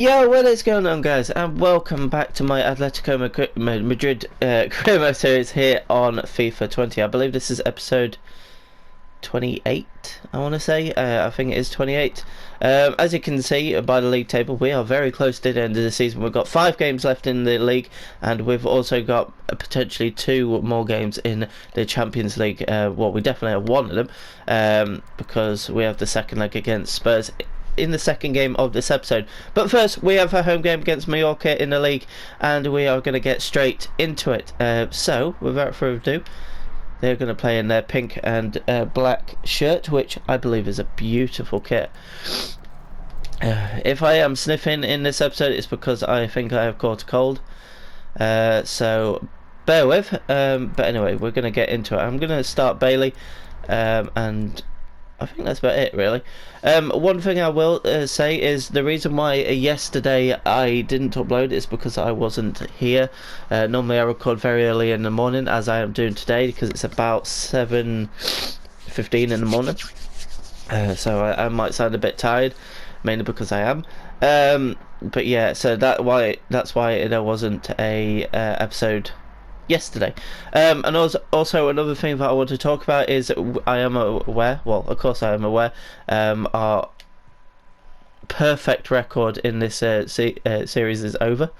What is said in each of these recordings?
Yo, what is going on, guys, and welcome back to my Atletico Madrid career mode series here on FIFA 20. I believe this is episode 28, I want to say. I think it is 28. As you can see by the league table, we are very close to the end of the season. We've got 5 games left in the league, and we've also got potentially 2 more games in the Champions League. Well, we definitely have one of them, because we have the second leg against Spurs in the second game of this episode. But first, we have a home game against Mallorca in the league, and we are going to get straight into it. So, without further ado, they're going to play in their pink and black shirt, which I believe is a beautiful kit. If I am sniffing in this episode, it's because I think I have caught a cold. So, bear with. But anyway, we're going to get into it. I'm going to start Bailey, and I think that's about it, really. One thing I will say is the reason why yesterday I didn't upload is because I wasn't here. Normally I record very early in the morning, as I am doing today, because it's about 7:15 in the morning. So I might sound a bit tired, mainly because I am. But yeah, so that's why there wasn't a episode yesterday. And also another thing that I want to talk about is I am aware, well, of course I am aware, our perfect record in this series is over.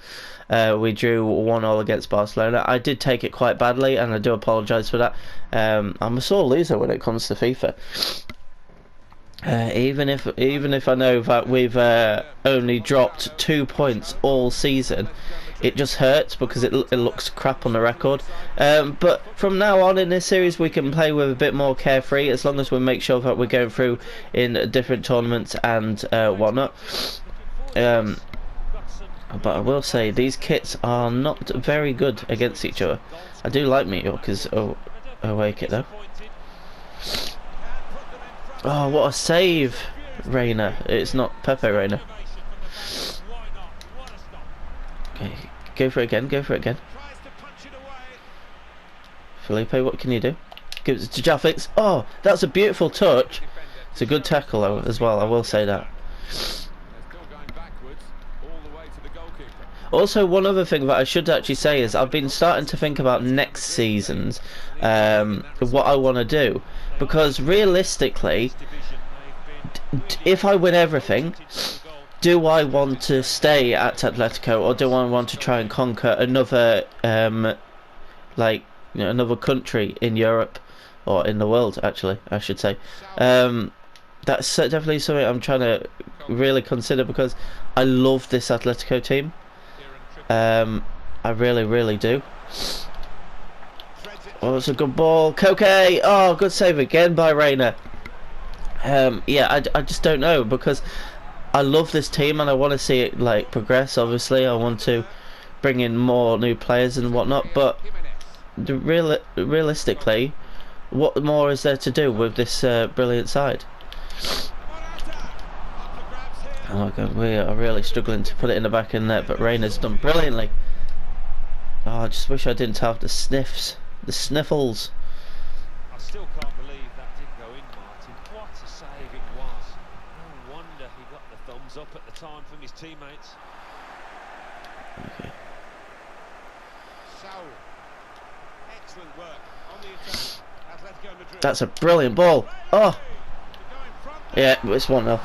We drew 1-1 against Barcelona. I did take it quite badly, and I do apologise for that. I'm a sore loser when it comes to FIFA. Even if I know that we've only dropped 2 points all season, it just hurts because it looks crap on the record. But from now on in this series, we can play with a bit more carefree, as long as we make sure that we're going through in different tournaments and whatnot. But I will say these kits are not very good against each other. I do like Mallorca's away kit though. Oh, what a save, Reina. It's not Pepe Reina. Okay, go for it again. Felipe, what can you do? Gives it to Jaffix. Oh, that's a beautiful touch. It's a good tackle though, as well, I will say that. Also, one other thing that I should actually say is I've been starting to think about next season's what I want to do, because realistically, if I win everything, do I want to stay at Atletico, or do I want to try and conquer another another country in Europe, or in the world, actually I should say. That's definitely something I'm trying to really consider, because I love this Atletico team. I really do. Oh, it's a good ball. Koke! Oh, good save again by Reina. Yeah, I just don't know, because I love this team and I want to see it like progress. Obviously, I want to bring in more new players and whatnot, but realistically, what more is there to do with this brilliant side? Oh my god, we are really struggling to put it in the back of the net, but Reina's done brilliantly. Oh, I just wish I didn't have the sniffles. I still can't believe that didn't go in, Martin. What a save it was. No wonder he got the thumbs up at the time from his teammates. Okay. So, excellent work on the attack. Atletico Madrid. That's a brilliant ball. Oh! Yeah, it's 1-0.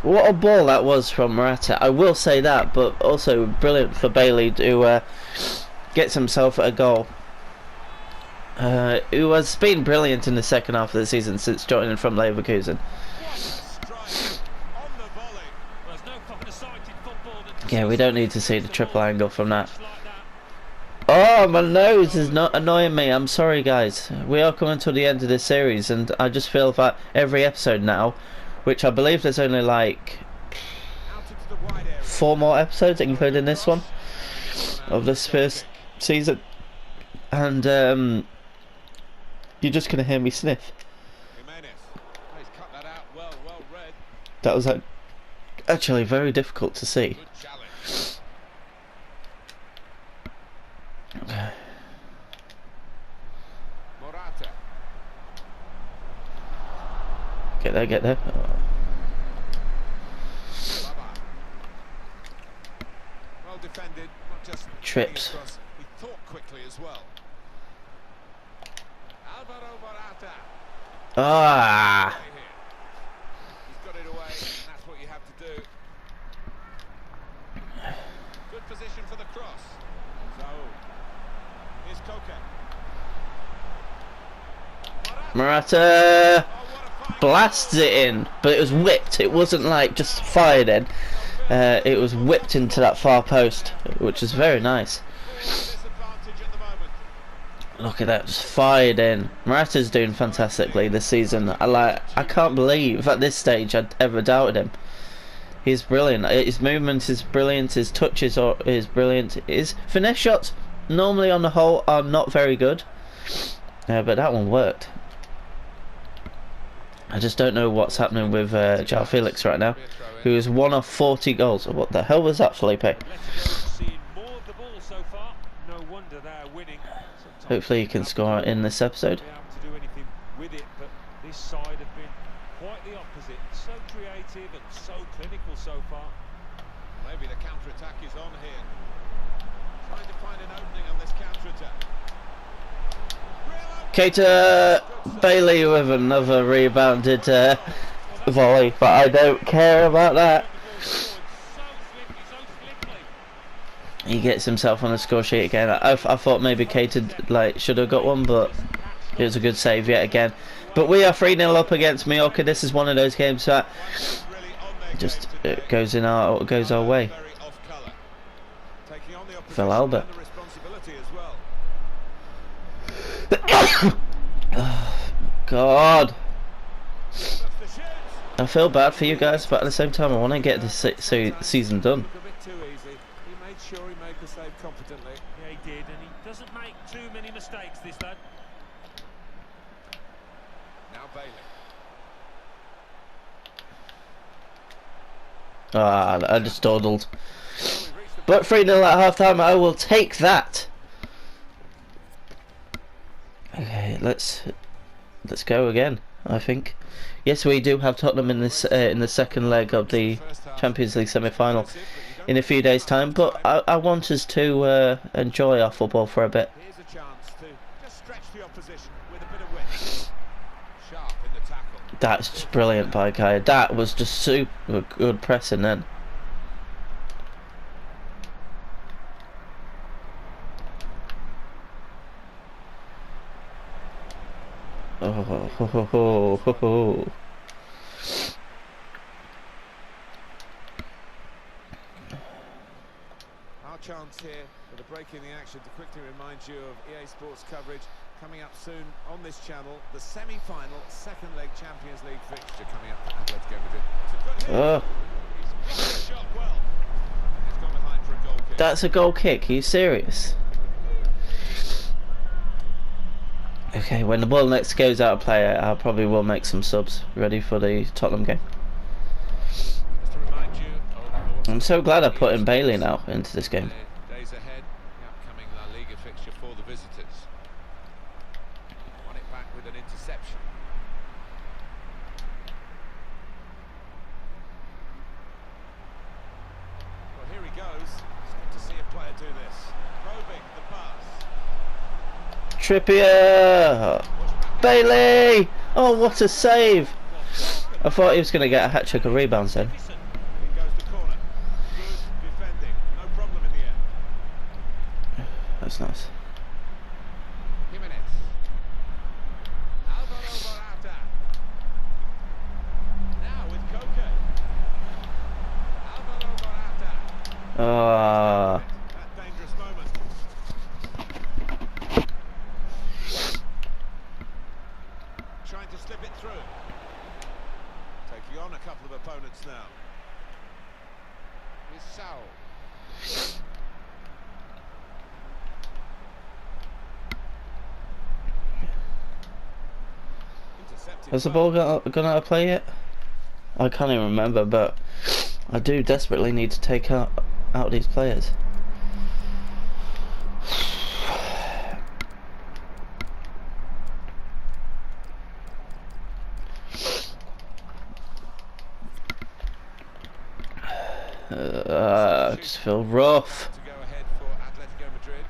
What a ball that was from Morata, I will say that, but also brilliant for Bailey to gets himself a goal. Who has been brilliant in the second half of the season since joining from Leverkusen. Yeah, we don't need to see the triple angle from that. Oh, my nose is not annoying me. I'm sorry, guys. We are coming to the end of this series, and I just feel that every episode now, which I believe there's only like 4 more episodes, including this one, of this first season, and you're just gonna hear me sniff. That was actually very difficult to see. Get there. well defended, not just Trips. across, he thought quickly as well. Alvaro Morata. Ah. He's got it away, and that's what you have to do. Good position for the cross. So, here's Koke. Morata blasts it in, but it was whipped. It wasn't like just fired in. It was whipped into that far post, which is very nice. Look at that, just fired in. Morata's doing fantastically this season. I can't believe at this stage I'd ever doubted him. He's brilliant. His movement is brilliant. His touches is brilliant. His finesse shots, normally on the whole, are not very good. But that one worked. I just don't know what's happening with João Felix right now, who is 1 of 40 goals. What the hell was that, Felipe? Hopefully he can score in this episode. This side have been quite the opposite. So creative and so clinical so far. Maybe the counter-attack is on here. Trying to find an opening on this counter-attack. Keita Bailey with another rebounded volley, but I don't care about that. He gets himself on the score sheet again. I thought maybe Keita should have got one, but it was a good save yet again. But we are 3-0 up against Mallorca. This is one of those games that just goes our way. Phil Albert. Oh, God. I feel bad for you guys, but at the same time I want to get this season done. Sure he made the save competently. Yeah, he did, and he doesn't make too many mistakes, this lad. Now Bailey. Ah, I just dawdled. But 3-0 at half time, I will take that. Okay, let's go again, I think. Yes, we do have Tottenham in this in the second leg of the Champions League semi-final in a few days' time, but I want us to enjoy our football for a bit. Here's a chance to just stretch the opposition with a bit of width. Sharp in the tackle. That's just brilliant by Kaya. That was just super good pressing then. Oh, ho, ho, ho, ho, ho. Our chance here with a break in the action to quickly remind you of EA Sports coverage coming up soon on this channel. The semi-final second leg Champions League fixture coming up for Atletico Madrid. It's a good hit. Oh, He's blocked the shot well. He's gone behind for a goal kick. that's a goal kick. Are you serious? Okay, when the ball next goes out of play, I probably will make some subs ready for the Tottenham game. Just to remind you of I'm so glad I put in Bailey now into this game. days ahead, the upcoming La Liga fixture for the visitors. Won it back with an interception. Well, here he goes. It's good to see a player do this. Probing the pass. Trippier! Bailey! Oh, what a save! I thought he was going to get a hat-trick of rebounds then. In goes the corner. Good defending. No problem in the end. That's nice. Jimenez. Alvaro Morata. Now with Koke. Alvaro Morata. Ah, That dangerous moment. Trying to slip it through. Taking on a couple of opponents now. Here's Saul. Intercepted. has the ball gone out of play yet? I can't even remember, but I do desperately need to take out these players. Just feel rough. To go ahead for Atletico Madrid.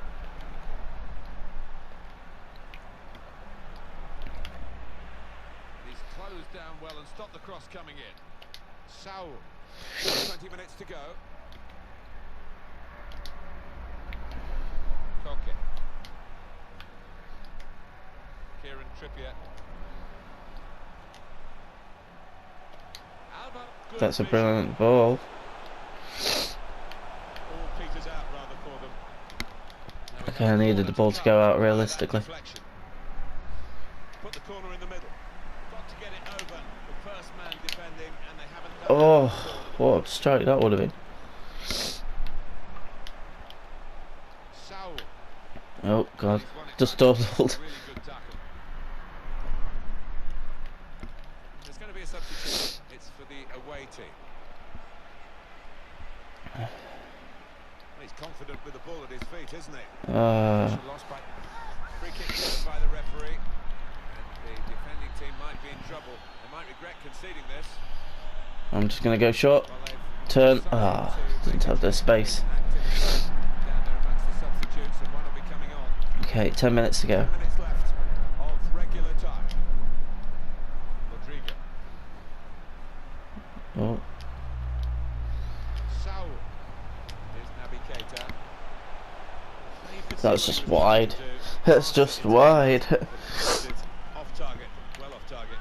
He's closed down well and stopped the cross coming in. Saul. 20 minutes to go. Koke. Kieran Trippier. Alba. Good That's a vision. brilliant ball. All peters out rather for them. Now we Okay, have I a needed the corner ball to to go come out by that realistically. deflection. Put the corner in the middle. Got to get it over the first man defending, and they haven't done Oh, that at all. what a strike that would have been. Saul. Oh, God. He's won it Just back. dawdled. Really good tackle. There's going to be a substitution. It's for the away team. He's confident with the ball at his feet, isn't he? Possession lost by free kick given by the referee, and the defending team might be in trouble. They might regret conceding this. I'm just going to go short. Well, they've Turn. decided Ah, to didn't have the space. activity down there amongst the substitutes, and one will be coming on. Okay, 10 minutes to go. 10 minutes left of regular time. Rodrigo. Oh, Saul. Here's Naby Keita. Now you could see that's what just he was trying wide. to do. That's just wide. But it's off target, well off target.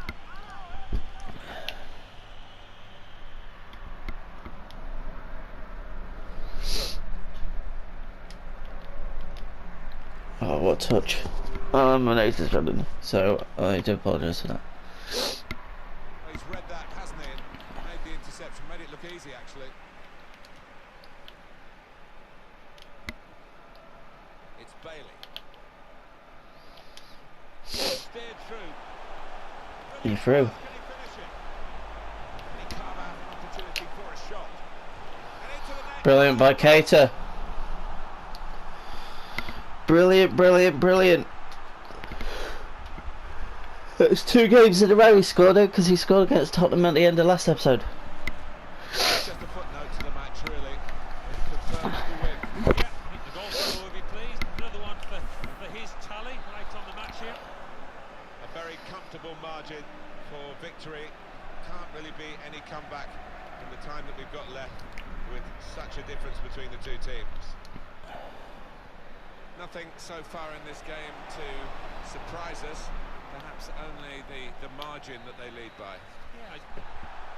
Oh, what a touch. My nose is running, so I do apologise for that. Well, he's read that, hasn't he? And made the interception, made it look easy actually. It's Bailey. Steered through. You're through. Can he finish it? Can he carve out an opportunity for a shot? And into the net. Brilliant by Keita. Brilliant, brilliant, brilliant. It's 2 games in a row he scored it because he scored against Tottenham at the end of last episode. Just a footnote to the match, really. It confirms the win. Yeah, I think the goalkeeper will be pleased. Another one for his tally right on the match here. A very comfortable margin for victory. Can't really be any comeback in the time that we've got left with such a difference between the two teams. Nothing so far in this game to surprise us. Perhaps only the margin that they lead by. Yeah,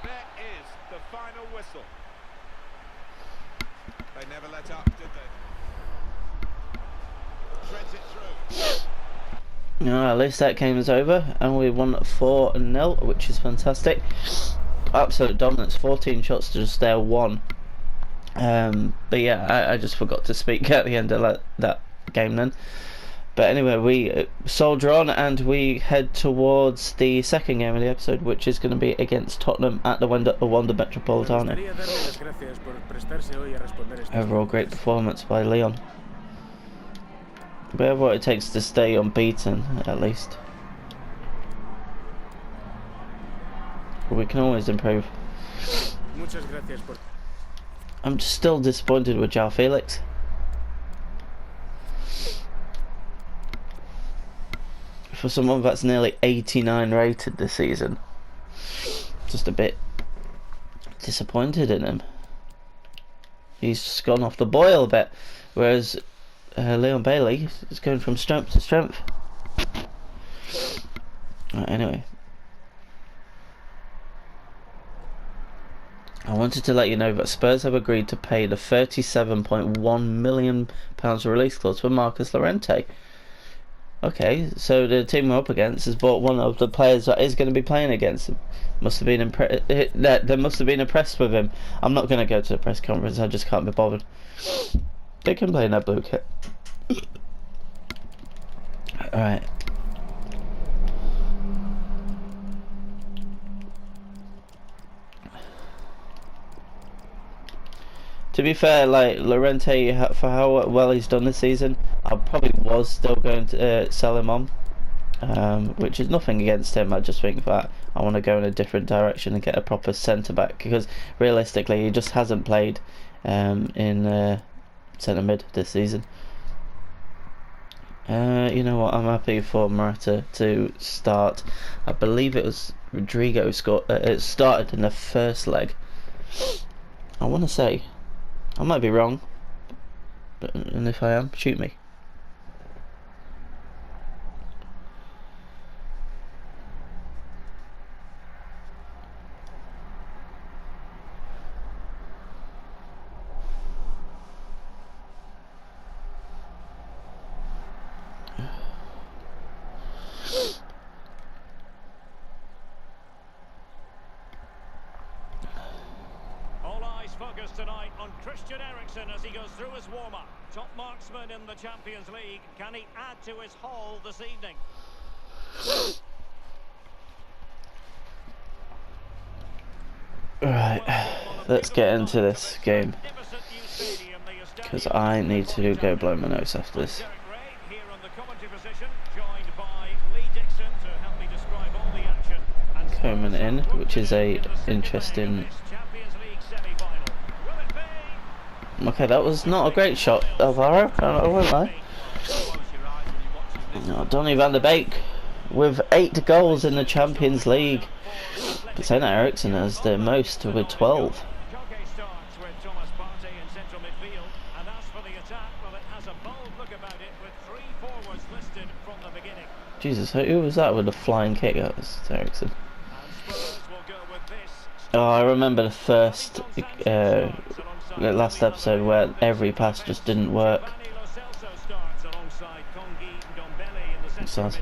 There is the final whistle. They never let up, did they? Threads it through. At least that game is over, and we won 4-0, which is fantastic. Absolute dominance, 14 shots to just their 1. But yeah, I just forgot to speak at the end of that game then. But anyway, we soldier on and we head towards the second game of the episode, which is going to be against Tottenham at the Wanda Metropolitano. Overall great performance by Leon. We have what it takes to stay unbeaten, at least. We can always improve. I'm just still disappointed with João Felix. For someone that's nearly 89 rated this season, just a bit disappointed in him. He's just gone off the boil a bit, whereas Leon Bailey is going from strength to strength. Right, anyway, I wanted to let you know that Spurs have agreed to pay the £37.1 million release clause for Marcus Llorente. Okay, so the team we're up against has bought one of the players that is going to be playing against him. Must have been they must have been impressed with him. I'm not going to go to the press conference. I just can't be bothered. They can play in that blue kit. All right. To be fair, like Llorente, for how well he's done this season, I probably was still going to sell him on, which is nothing against him. I just think that I want to go in a different direction and get a proper centre back, because realistically he just hasn't played in centre mid this season. You know what? I'm happy for Morata to start. I believe it was Rodrigo scored. It started in the first leg. I want to say, I might be wrong, and if I am, shoot me. Focus tonight on Christian Eriksen as he goes through his warm-up. Top marksman in the Champions League. Can he add to his haul this evening? Right, let's get into this game, because I need to go blow my nose after this. Coman in, which is a interesting. Okay, that was not a great shot, Alvaro. I won't lie. No, Donny van de Beek with 8 goals in the Champions League. Saying that Eriksen has the most with 12. Jesus, who was that with the flying kick? That was Eriksen. Oh, I remember the first last episode where every pass just didn't work. Sad.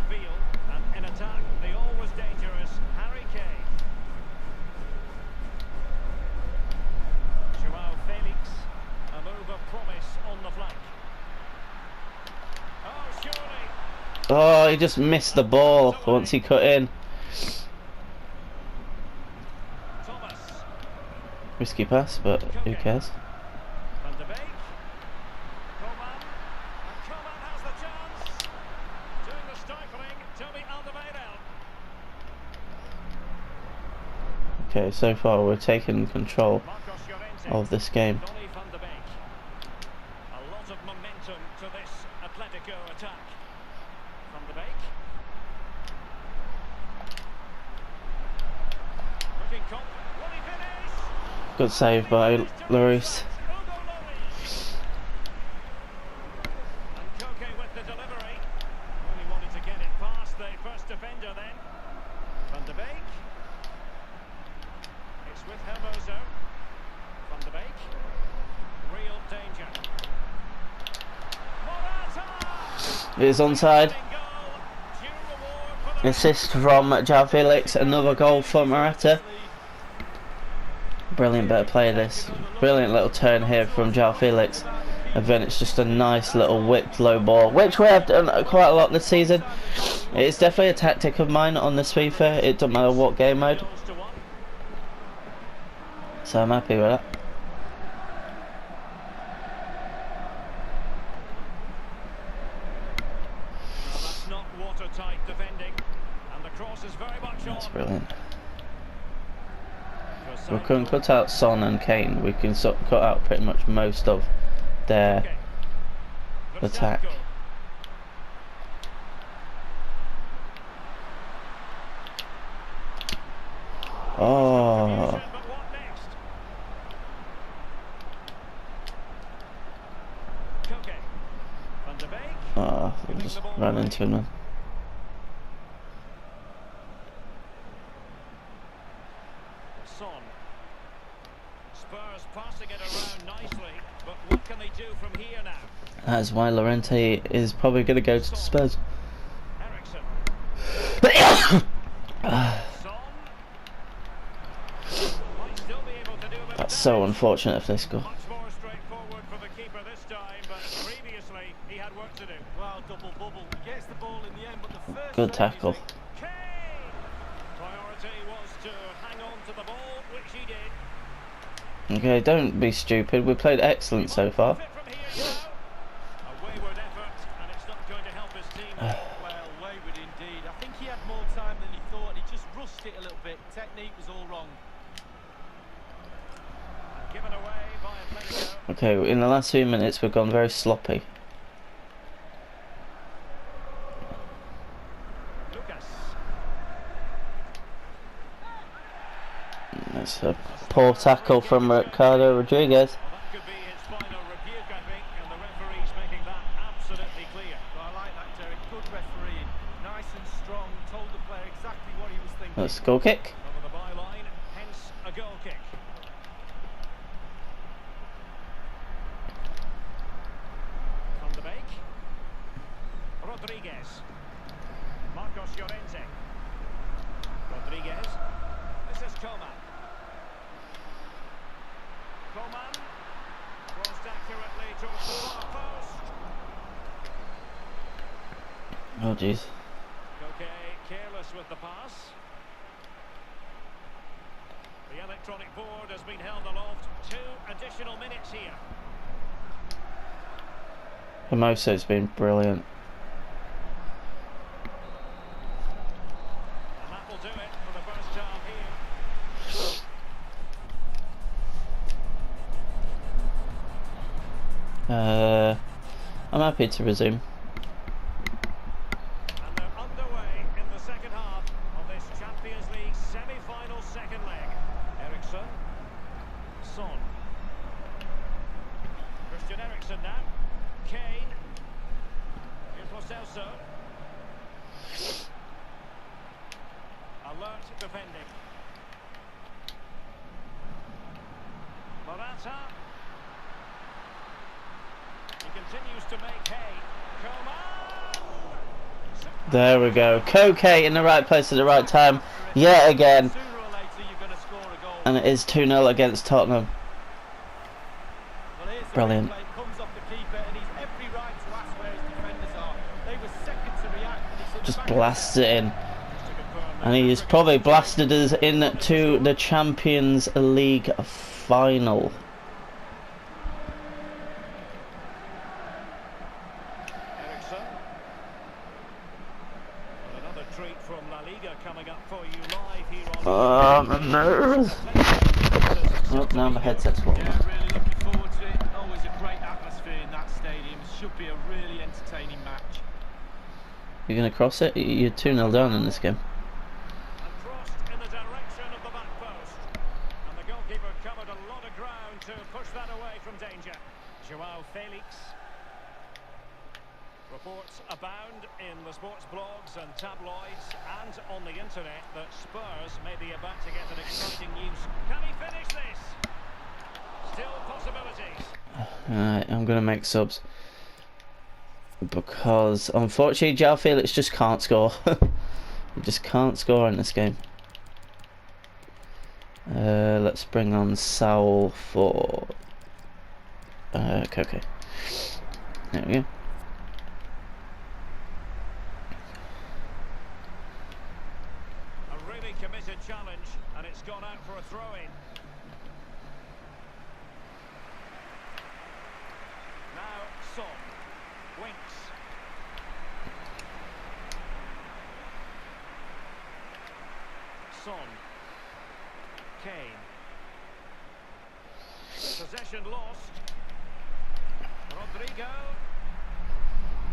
Oh, he just missed the ball once he cut in. Risky pass, but who cares? Okay, so far we're taking control of this game. A lot of momentum to this Atletico attack. Van de Beek. Looking confident. Will he finish? Good save by Lloris. And Koke with the delivery. Only wanted to get it past the first defender then. Van de Beek. It's with Hermoso. Van de Beek. Real danger. It is onside. Assist from João Felix. Another goal for Morata. Brilliant bit of play this. Brilliant little turn here from João Felix. And then it's just a nice little whipped low ball, which we have done quite a lot this season. It's definitely a tactic of mine on this FIFA. It doesn't matter what game mode. So I'm happy with that. That's brilliant. We can cut out Son and Kane. We can cut out pretty much most of their attack. Oh. Oh, I just ran into him then. Spurs passing it around nicely, but what can they do from here now? That's why Llorente is probably going to go to Spurs. Eriksen. That's so unfortunate if they score. Much more straightforward for the keeper this time, but previously he had work to do. Well, double bubble. He gets the ball in the end, but the first Good tackle. priority was to hang on to the ball, which he did. Okay, don't be stupid. We played excellent so far. A wayward effort, and it's not going to help his team. Well, wayward indeed. I think he had more time than he thought. He just rushed it a little bit. Technique was all wrong. Given away by Atletico. Okay, in the last few minutes we've gone very sloppy. Lucas. That's a poor tackle from Ricardo Rodriguez. Well, that could be his final rebuke, I think, and the referee's making that absolutely clear. Well, I like that, Derek. Good refereeing. Nice and strong. Told the player exactly what he was thinking. That's a goal kick. Over the byline, hence a goal kick. From the Beek. Rodriguez. Marcos Llorente. Rodriguez. This is Coman. Coman. Crossed accurately towards the far post. Oh jeez. Okay, careless with the pass. The electronic board has been held aloft. 2 additional minutes here. Hermoso's been brilliant. And that will do it for the first time here. I'm happy to resume. And they're underway in the second half of this Champions League semi-final second leg. Eriksson. Son. Christian Eriksen now. Kane. Here's Lo Celso. Alert defending. Morata. He continues to make hay. Coman. There we go. Koke in the right place at the right time yet again. Sooner or later, you're going to score a goal. And it is 2-0 against Tottenham. Well, here's the Brilliant. replay. Comes off the keeper, and he's every right to ask where his defenders are. They were second to react. And he's at the Just back of the blasts net. it in. And he's probably blasted us into the Champions League final. Eriksson. Well, another treat from La Liga coming up for you live here on. I'm nervous. Oh, now my headset's falling. Yeah, really looking forward to it. Always a great atmosphere in that stadium. Should be a really entertaining match. You're going to cross it? You're 2-0 down in this game. And crossed in the direction of the back post. And the goalkeeper covered a lot of ground to push that away from danger. Joao Felix. Reports abound in the sports blogs and tabloids and on the internet that Spurs may be about to get an exciting news. Can he finish this? Still possibilities. Alright, I'm going to make subs. Because, unfortunately, Joao Felix just can't score. He just can't score in this game. Let's bring on Saul for... Koke. There we go. A really committed challenge, and it's gone out for a throw-in. Now, Son. Winks. Son. Kane. Possession lost. Rodrigo.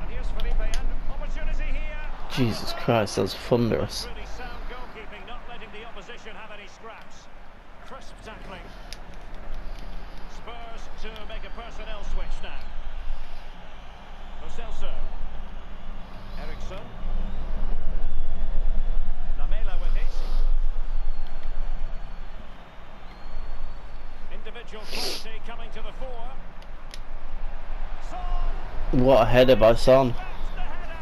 And here's Felipe, and opportunity here. Jesus Christ, that was thunderous. Really sound goalkeeping, not letting the opposition have any scraps. Crisp tackling. Spurs to make a personnel switch now. Lo Celso. Eriksson. Lamela with it. Individual quality coming to the fore. Son. What a header by Son. That's the header.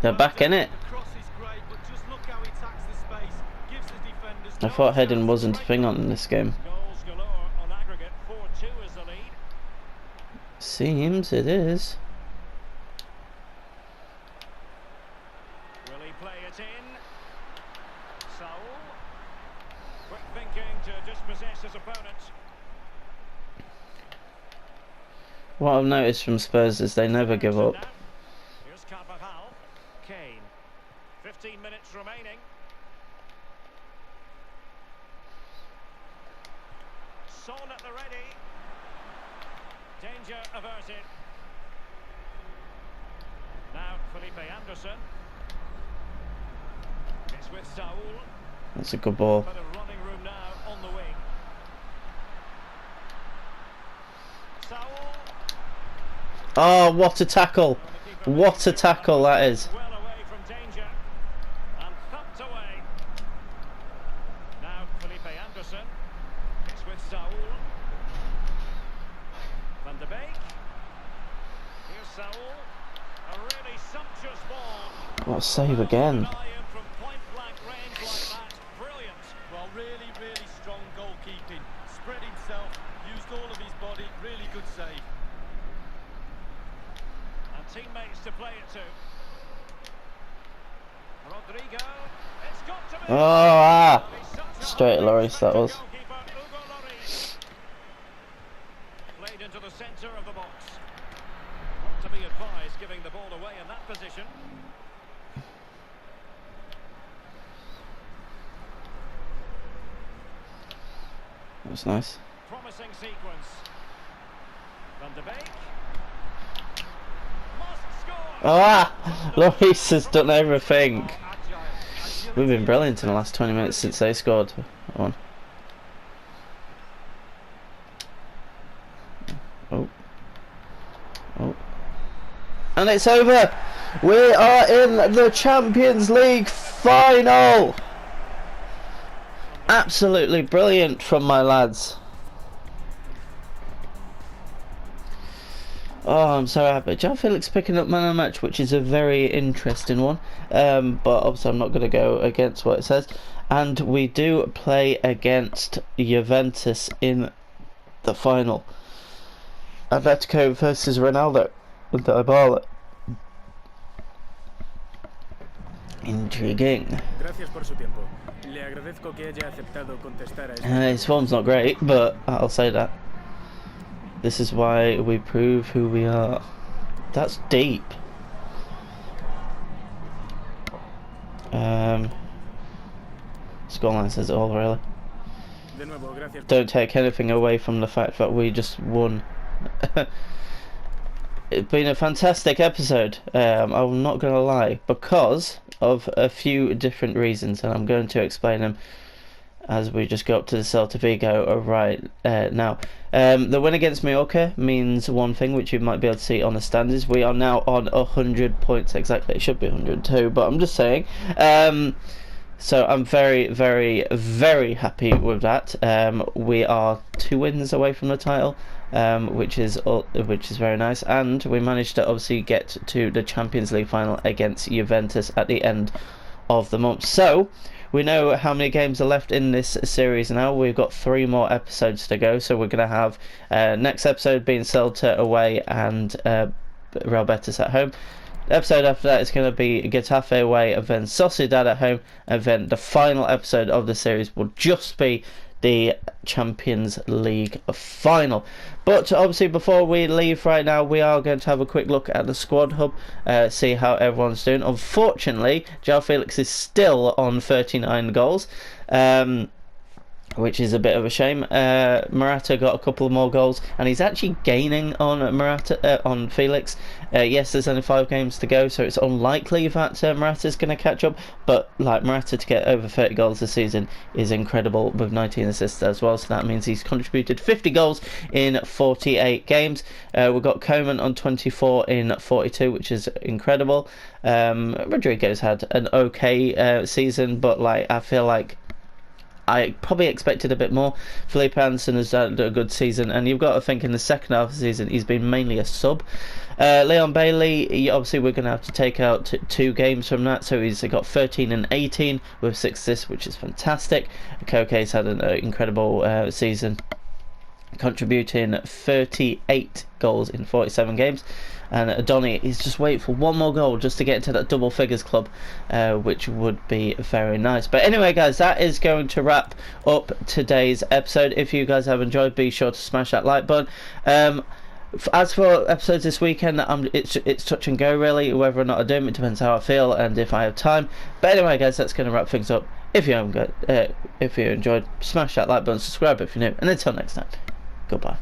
They're back in it. The cross is great, but just look how he attacks the space. Gives the defenders I no thought heading chance. wasn't a thing on in this game. Goals galore on aggregate. 4-2 is the lead. Seems it is. Will he play it in? Saul. Quick thinking to dispossess his opponent. What I've noticed from Spurs is they never give up. Here's Carvajal. Kane. 15 minutes remaining. Son at the ready. danger averted. Now Felipe Anderson. It's with Saul. That's a good ball. Bit of running room now on the wing. Saul. Oh, what a tackle! What a tackle that is! Well away from danger and thumped away. Now Felipe Anderson. It's with Saul. Van de Beek. Here's Saul. A really sumptuous ball. What a save again! From point blank range like that. Brilliant. Well, really, really strong goalkeeping. Spread himself, used all of his body. Really good save. And teammates to play it to. Rodrigo. It's got to be. Oh, He's such a straight at Lloris that was. goalkeeper, Hugo Lloris. Played into the centre of the box. Not to be advised giving the ball away in that position. That was nice. Promising sequence. Van de Beek. Must score. Ah! Lloris has done everything. We've been brilliant in the last 20 minutes since they scored one. Oh. Oh. And it's over! We are in the Champions League final! Absolutely brilliant from my lads. Oh, I'm so happy. João Felix picking up man of the match, which is a very interesting one. But obviously I'm not going to go against what it says. And we do play against Juventus in the final. Atletico versus Ronaldo. Intriguing. Gracias por su tiempo. Le agradezco que haya aceptado contestar a esta. His form's not great, but I'll say that. This is why we prove who we are. That's deep. Scoreline says it all, really. De nuevo, gracias. Don't take anything away from the fact that we just won. It's been a fantastic episode. I'm not going to lie, because of a few different reasons, and I'm going to explain them as we just go up to the Celta Vigo right now. The win against Mallorca means one thing, which you might be able to see on the standings. We are now on 100 points exactly. It should be 102, but I'm just saying. So I'm very, very, very happy with that. We are 2 wins away from the title, which is very nice, and we managed to obviously get to the Champions League final against Juventus at the end of the month. So we know how many games are left in this series now. We've got 3 more episodes to go, so we're going to have next episode being Celta away and Real Betis at home. The episode after that is going to be Getafe away and then Sociedad at home, and then the final episode of the series will just be the Champions League final. But obviously before we leave right now, we are going to have a quick look at the squad hub, see how everyone's doing. Unfortunately, João Felix is still on 39 goals, which is a bit of a shame. Morata got a couple more goals, and he's actually gaining on on Felix. Yes, there's only 5 games to go, so it's unlikely that Morata's going to catch up. But like Morata to get over 30 goals this season is incredible, with 19 assists as well. So that means he's contributed 50 goals in 48 games. We've got Koeman on 24 in 42, which is incredible. Rodrigo's had an okay season, but like I feel like I probably expected a bit more. Felipe Anderson has had a good season, and you've got to think in the second half of the season he's been mainly a sub. Leon Bailey, obviously we're going to have to take out 2 games from that, so he's got 13 and 18 with 6 assists, which is fantastic. Koke's had an incredible season, contributing 38 goals in 47 games. And Donny is just waiting for 1 more goal just to get into that double figures club, which would be very nice. But anyway, guys, that is going to wrap up today's episode. If you guys have enjoyed, be sure to smash that like button. As for episodes this weekend, it's touch and go really, whether or not I do them. It depends how I feel and if I have time. But anyway, guys, that's going to wrap things up. If you enjoyed, smash that like button, subscribe if you're new, and until next time, goodbye.